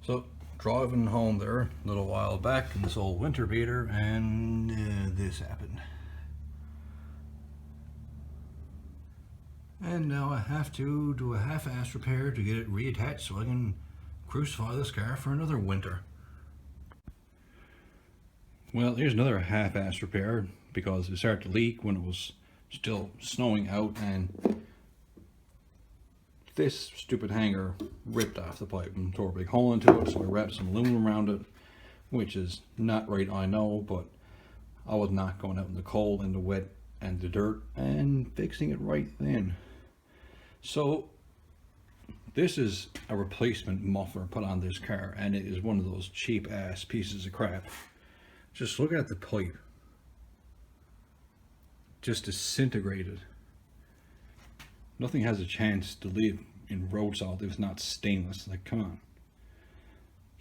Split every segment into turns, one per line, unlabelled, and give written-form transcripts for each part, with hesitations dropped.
So driving home there a little while back in this old winter beater, and this happened. And now I have to do a half-ass repair to get it reattached so I can crucify this car for another winter. Well, here's another half-ass repair because it started to leak when it was still snowing out, and this stupid hanger ripped off the pipe and tore a big hole into it, so I wrapped some aluminum around it, which is not right, I know, but I was not going out in the cold and the wet and the dirt and fixing it right then. So this is a replacement muffler put on this car, and it is one of those cheap ass pieces of crap. Just look at the pipe, just disintegrated. Nothing has a chance to live in road salt if it's not stainless. Like, come on.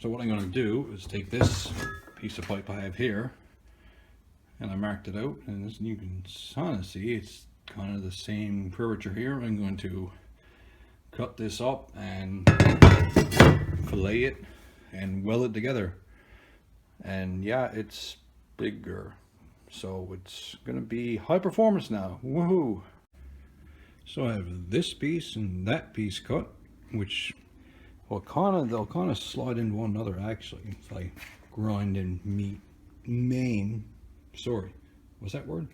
So what I'm going to do is take this piece of pipe I have here, and I marked it out, and as you can kind of see, it's kind of the same curvature here. I'm going to cut this up and fillet it and weld it together. And yeah, it's bigger, so it's gonna be high performance now. Woohoo! So I have this piece and that piece cut, which they'll kind of slide into one another actually if I grind and maim. Sorry, what's that word?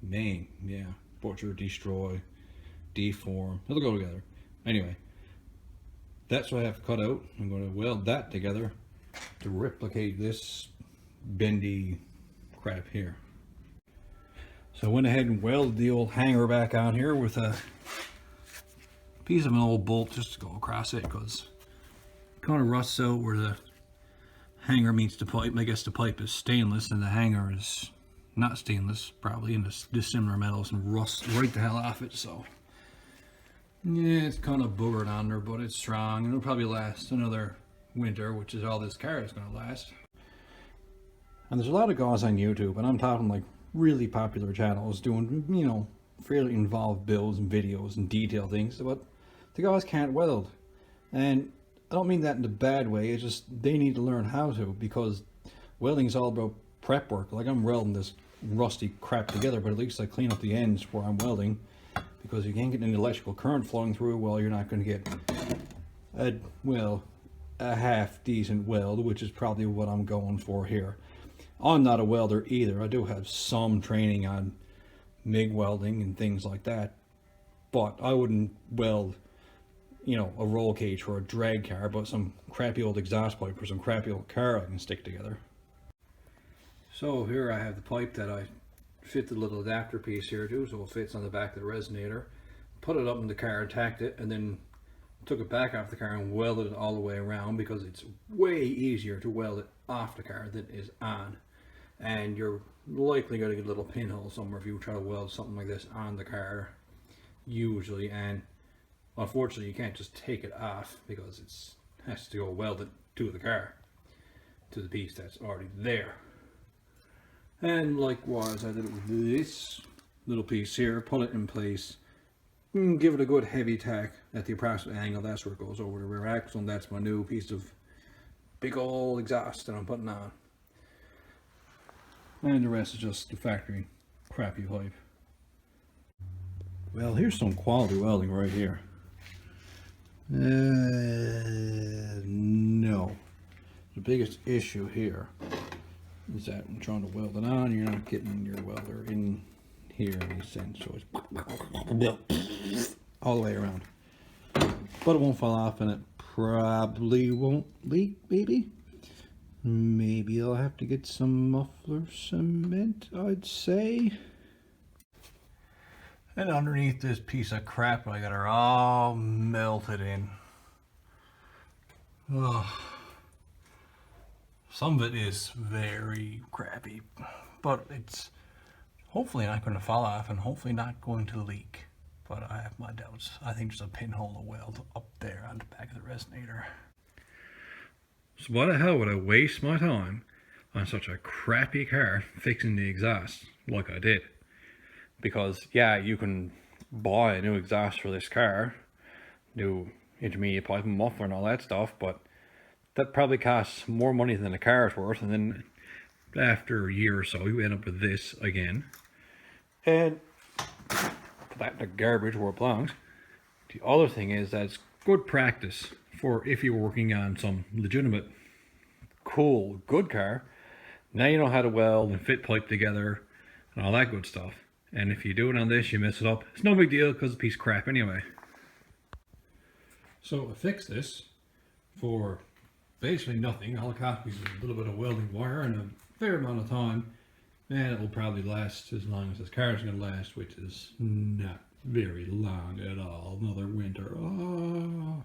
Maim, yeah. Butcher, destroy, deform. It'll go together. Anyway, that's what I have to cut out. I'm going to weld that together to replicate this bendy crap here. So I went ahead and welded the old hanger back on here with a piece of an old bolt just to go across it, because it kind of rusts out where the hanger meets the pipe. I guess the pipe is stainless and the hanger is not stainless, probably, in dissimilar metals, and rust right the hell off it. So yeah, it's kind of boogered on there, but it's strong and it'll probably last another winter, which is all this car is going to last. And there's a lot of guys on YouTube, and I'm talking like really popular channels doing, you know, fairly involved builds and videos and detailed things, but the guys can't weld. And I don't mean that in a bad way, it's just they need to learn how to, because welding is all about prep work. Like, I'm welding this rusty crap together, but at least I clean up the ends where I'm welding, because you can't get any electrical current flowing through, well, you're not going to get a half decent weld, which is probably what I'm going for here. I'm not a welder either. I do have some training on MIG welding and things like that, but I wouldn't weld, you know, a roll cage for a drag car, but some crappy old exhaust pipe for some crappy old car I can stick together. So here I have the pipe that I fit the little adapter piece here to, so it fits on the back of the resonator. Put it up in the car, tacked it, and then took it back off the car and welded it all the way around, because it's way easier to weld it off the car than it is on. And you're likely going to get a little pinhole somewhere if you try to weld something like this on the car, usually. And unfortunately you can't just take it off, because it has to go welded to the car, to the piece that's already there. And likewise I did it with this little piece here. Pull it in place, give it a good heavy tack at the approximate angle. That's where it goes over the rear axle, and that's my new piece of big old exhaust that I'm putting on. And the rest is just the factory crappy pipe. Well, here's some quality welding right here. No. The biggest issue here is that I'm trying to weld it on, you're not getting your welder in here in any sense, so it's all the way around. But it won't fall off, and it probably won't leak, maybe. Maybe I'll have to get some muffler cement, I'd say. And underneath this piece of crap, I got her all melted in. Oh. Some of it is very crappy, but it's hopefully not going to fall off and hopefully not going to leak. But I have my doubts. I think there's a pinhole to weld up there on the back of the resonator. So why the hell would I waste my time on such a crappy car fixing the exhaust like I did? Because yeah, you can buy a new exhaust for this car, new intermediate pipe and muffler and all that stuff, but that probably costs more money than the car's worth. And then after a year or so, you end up with this again. And put that in the garbage where it belongs. The other thing is that it's good practice for if you're working on some legitimate, cool, good car. Now you know how to weld and fit pipe together and all that good stuff. And if you do it on this, you mess it up, it's no big deal because it's a piece of crap anyway. So I fixed this for basically nothing. All it cost me is a little bit of welding wire and a fair amount of time. And it will probably last as long as this car is going to last, which is not very long at all. Another winter. Oh.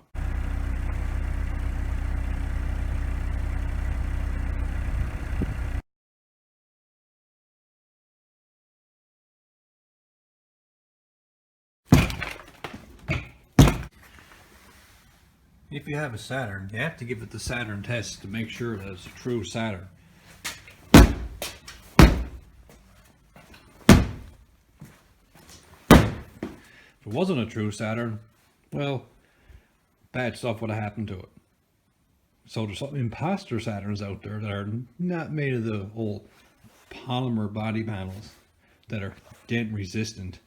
If you have a Saturn, you have to give it the Saturn test to make sure that it's a true Saturn. If it wasn't a true Saturn, well, bad stuff would have happened to it. So there's some imposter Saturns out there that are not made of the old polymer body panels that are dent resistant